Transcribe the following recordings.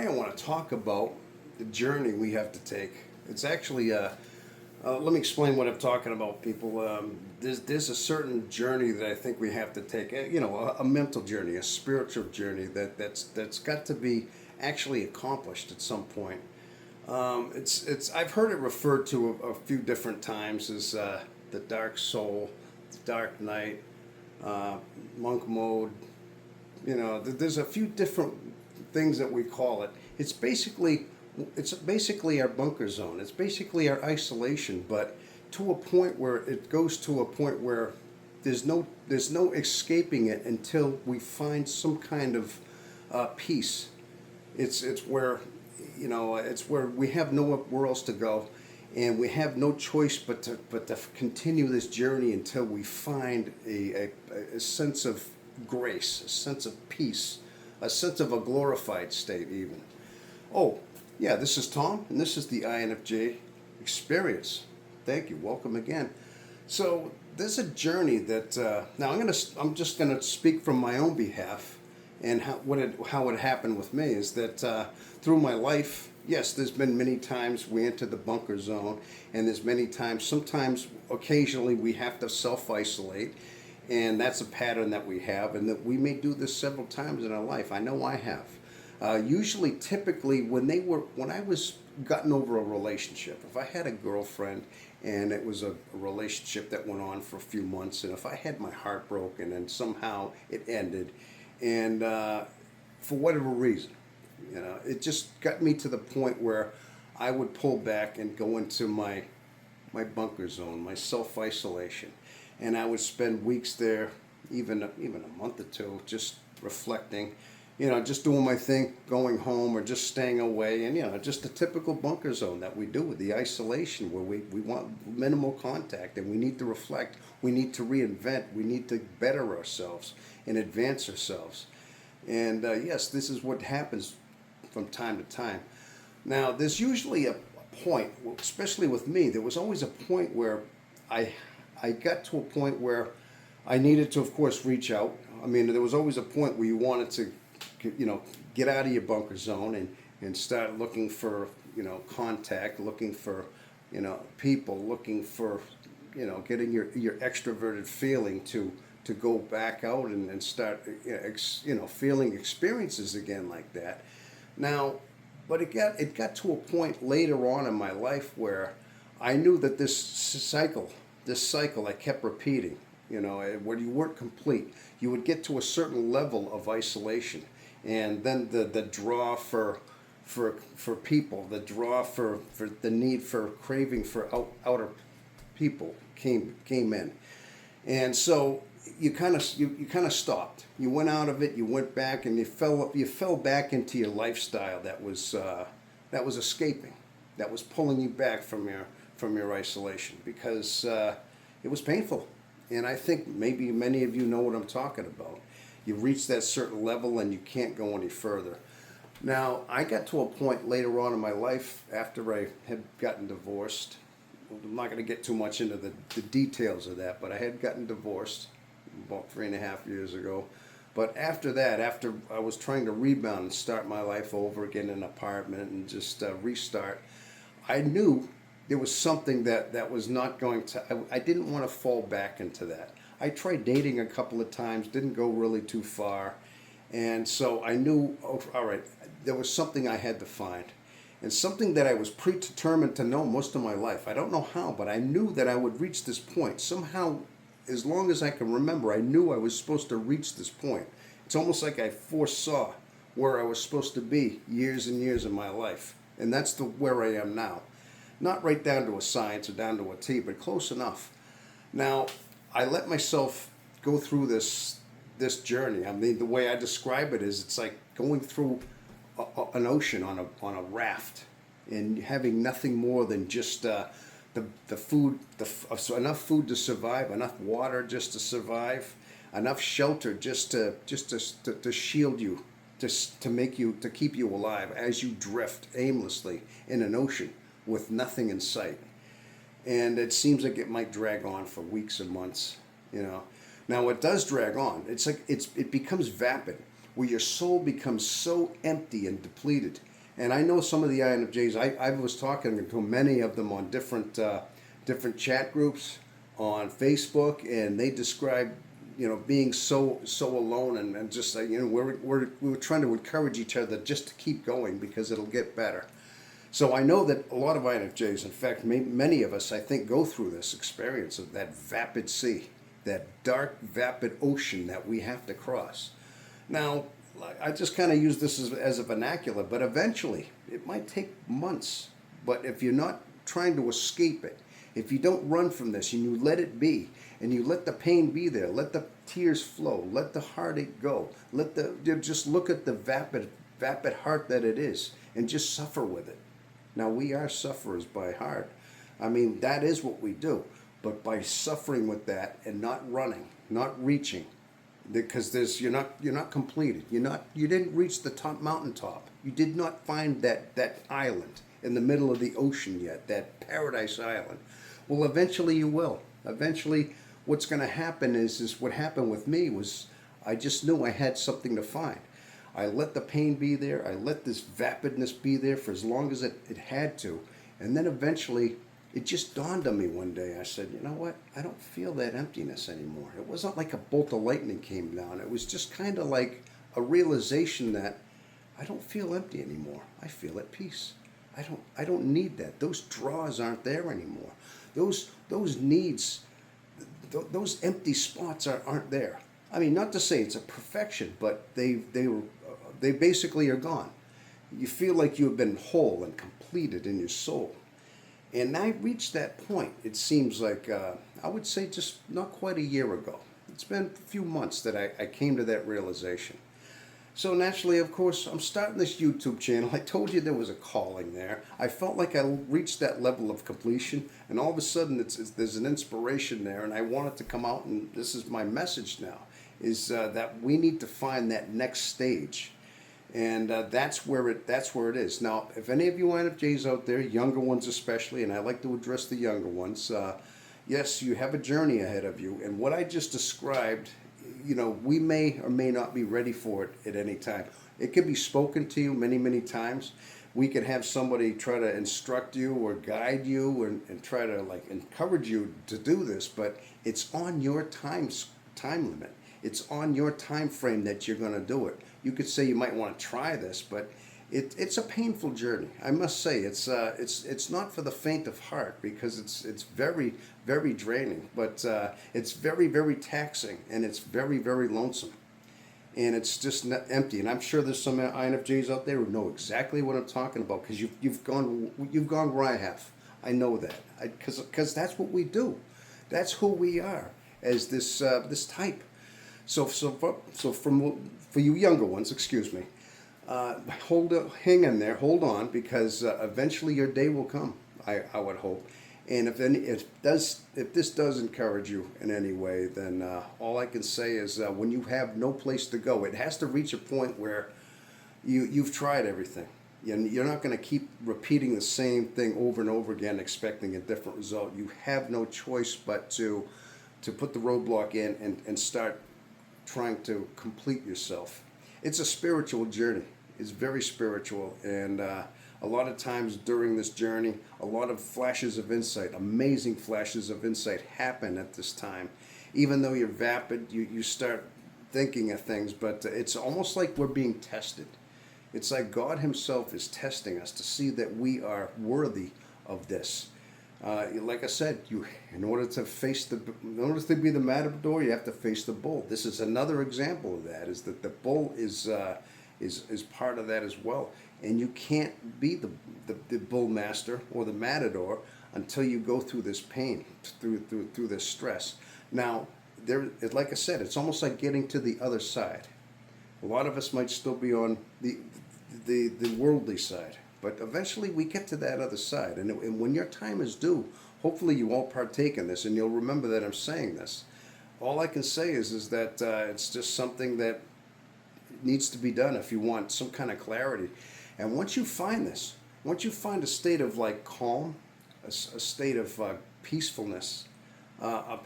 I want to talk about the journey we have to take. It's actually, let me explain what I'm talking about, people. There's a certain journey that I think we have to take. A mental journey, a spiritual journey that's got to be actually accomplished at some point. It's I've heard it referred to a few different times as the dark soul, the dark night, uh, monk mode. There's a few different things that we call it. It's basically our bunker zone. It's basically our isolation, but to a point where it goes to a point where there's no escaping it until we find some kind of peace. It's where it's where we have nowhere else to go, and we have no choice but to continue this journey until we find a sense of grace, a sense of peace, a sense of a glorified state even. Oh, yeah, this is Tom, and this is the INFJ experience. Thank you. Welcome again. So there's a journey that now I'm just gonna speak from my own behalf, and how it happened with me is that through my life, yes, there's been many times we enter the bunker zone, and there's many times, sometimes, occasionally, we have to self isolate, and that's a pattern that we have, and that we may do this several times in our life. I know I have. Usually, typically, when I was gotten over a relationship, if I had a girlfriend and it was a relationship that went on for a few months, and if I had my heart broken and somehow it ended, and for whatever reason, it just got me to the point where I would pull back and go into my bunker zone, my self isolation, and I would spend weeks there, even a month or two, just reflecting, just doing my thing, going home or just staying away, and just the typical bunker zone that we do with the isolation, where we want minimal contact, and we need to reflect, we need to reinvent, we need to better ourselves and advance ourselves. And yes, this is what happens from time to time. Now, there's usually a point, especially with me, there was always a point where I, I got to a point where I needed to, of course, reach out. I mean, there was always a point where you wanted to, get out of your bunker zone and start looking for, contact, looking for, people, looking for, getting your extroverted feeling to go back out and start, feeling experiences again like that. Now, but it got to a point later on in my life where I knew that this cycle I kept repeating. When you weren't complete, you would get to a certain level of isolation, and then the draw for people, the draw for the need for craving for outer people came in, and so you kind of stopped. You went out of it. You went back, and you fell back into your lifestyle that was escaping, that was pulling you back from your isolation, because it was painful. And I think maybe many of you know what I'm talking about. You reach that certain level and you can't go any further. Now, I got to a point later on in my life after I had gotten divorced. I'm not going to get too much into the details of that, but I had gotten divorced about 3.5 years ago. But after that, after I was trying to rebound and start my life over again in an apartment and just restart, I knew there was something that was not going to, I didn't want to fall back into that. I tried dating a couple of times, didn't go really too far. And so I knew, oh, all right, there was something I had to find. And something that I was predetermined to know most of my life. I don't know how, but I knew that I would reach this point. Somehow, as long as I can remember, I knew I was supposed to reach this point. It's almost like I foresaw where I was supposed to be years and years of my life. And that's where I am now. Not right down to a science or down to a T, but close enough. Now, I let myself go through this journey. I mean, the way I describe it is, it's like going through an ocean on a raft, and having nothing more than just the food, so enough food to survive, enough water just to survive, enough shelter just to shield you, to keep you alive as you drift aimlessly in an ocean with nothing in sight. And it seems like it might drag on for weeks or months. Now it does drag on. It becomes vapid. where your soul becomes so empty and depleted. And I know some of the INFJs. I was talking to many of them on different chat groups on Facebook, and they describe, being so alone, and just we're trying to encourage each other just to keep going because it'll get better. So I know that a lot of INFJs, in fact, many of us, I think, go through this experience of that vapid sea, that dark, vapid ocean that we have to cross. Now, I just kind of use this as a vernacular, but eventually, it might take months. But if you're not trying to escape it, if you don't run from this and you let it be, and you let the pain be there, let the tears flow, let the heartache go, just look at the vapid heart that it is, and just suffer with it. Now, we are sufferers by heart. I mean, that is what we do. But by suffering with that and not running, not reaching, because you're not completed. You didn't reach the top mountaintop. You did not find that island in the middle of the ocean yet, that paradise island. Well, eventually you will. Eventually, what's going to happen is what happened with me was I just knew I had something to find. I let the pain be there. I let this vapidness be there for as long as it had to. And then eventually, it just dawned on me one day. I said, you know what? I don't feel that emptiness anymore. It wasn't like a bolt of lightning came down. It was just kind of like a realization that I don't feel empty anymore. I feel at peace. I don't need that. Those draws aren't there anymore. Those needs, those empty spots aren't there. I mean, not to say it's a perfection, but they basically are gone. You feel like you have been whole and completed in your soul. And I reached that point, it seems like, I would say just not quite a year ago. It's been a few months that I came to that realization. So naturally, of course, I'm starting this YouTube channel. I told you there was a calling there. I felt like I reached that level of completion, and all of a sudden there's an inspiration there, and I want it to come out, and this is my message now, is that we need to find that next stage. And that's where it is. Now, if any of you INFJs out there, younger ones especially, and I like to address the younger ones, yes, you have a journey ahead of you. And what I just described, we may or may not be ready for it at any time. It could be spoken to you many, many times. We could have somebody try to instruct you or guide you and try to encourage you to do this, but it's on your time limit. It's on your time frame that you're going to do it. You could say you might want to try this, but it's a painful journey. I must say it's not for the faint of heart, because it's very, very draining, but it's very, very taxing, and it's very, very lonesome, and it's just not empty. And I'm sure there's some INFJs out there who know exactly what I'm talking about, because you've gone where I have. I know that, because that's what we do. That's who we are as this type. So for you younger ones, excuse me, hang in there, hold on, because eventually your day will come. I would hope, and if this does encourage you in any way, then all I can say is when you have no place to go, it has to reach a point where you've tried everything. You're not going to keep repeating the same thing over and over again, expecting a different result. You have no choice but to put the roadblock in and start trying to complete yourself. It's a spiritual journey. It's very spiritual, and a lot of times during this journey, a lot of flashes of insight, amazing flashes of insight, happen at this time. Even though you're vapid, you start thinking of things, but it's almost like we're being tested. It's like God himself is testing us to see that we are worthy of this. Like I said, in order to be the matador, you have to face the bull. This is another example of that. Is that the bull is part of that as well, and you can't be the bull master or the matador until you go through this pain, through this stress. Now, like I said, it's almost like getting to the other side. A lot of us might still be on the worldly side. But eventually we get to that other side. And when your time is due, hopefully you all partake in this, and you'll remember that I'm saying this. All I can say is that it's just something that needs to be done if you want some kind of clarity. And once you find this, once you find a state of calm, a state of peacefulness, a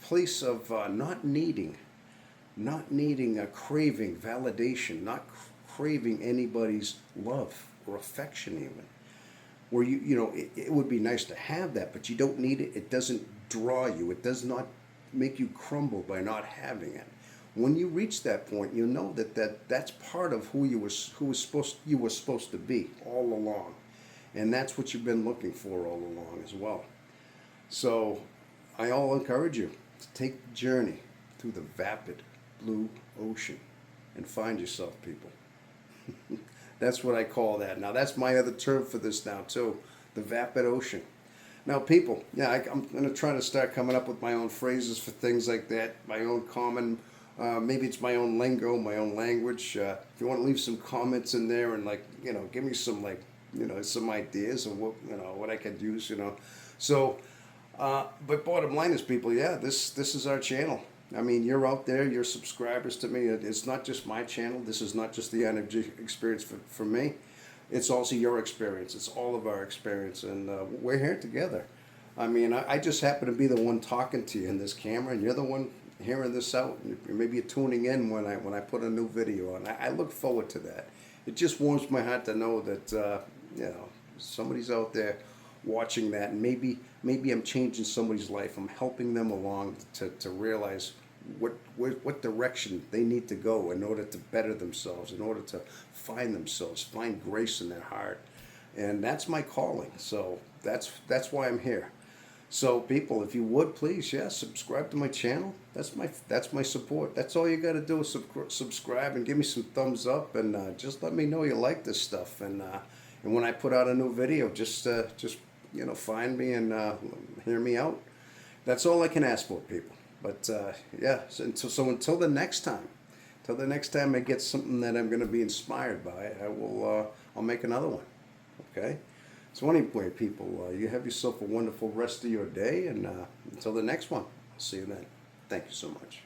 place of not needing, not needing a craving validation, not craving anybody's love or affection even. Where it would be nice to have that, but you don't need it. It doesn't draw you. It does not make you crumble by not having it. When you reach that point, you know that's part of you were supposed to be all along, and that's what you've been looking for all along as well. So, I'll encourage you to take the journey through the vapid blue ocean and find yourself, people. That's what I call that. Now, that's my other term for this now, too, the vapid ocean. Now, people, yeah, I'm going to try to start coming up with my own phrases for things like that, my own common, maybe it's my own lingo, my own language. If you want to leave some comments in there and, like, give me some, like, some ideas of what I could use, So, but bottom line is, people, yeah, this is our channel. I mean, you're out there, you're subscribers to me. It's not just my channel. This is not just the energy experience for me. It's also your experience. It's all of our experience, and we're here together. I mean, I just happen to be the one talking to you in this camera, and you're the one hearing this out. Maybe you're tuning in when I put a new video on. I look forward to that. It just warms my heart to know that somebody's out there watching that, and maybe I'm changing somebody's life. I'm helping them along to realize what direction they need to go in order to better themselves, in order to find themselves, find grace in their heart, and that's my calling. So that's why I'm here. So, people, if you would please, subscribe to my channel. That's my support. That's all you got to do is subscribe and give me some thumbs up, and just let me know you like this stuff. And when I put out a new video, just find me and hear me out. That's all I can ask for, people. But so until the next time, I get something that I'm going to be inspired by, I'll make another one. Okay. So anyway, people, you have yourself a wonderful rest of your day, and until the next one, I'll see you then. Thank you so much.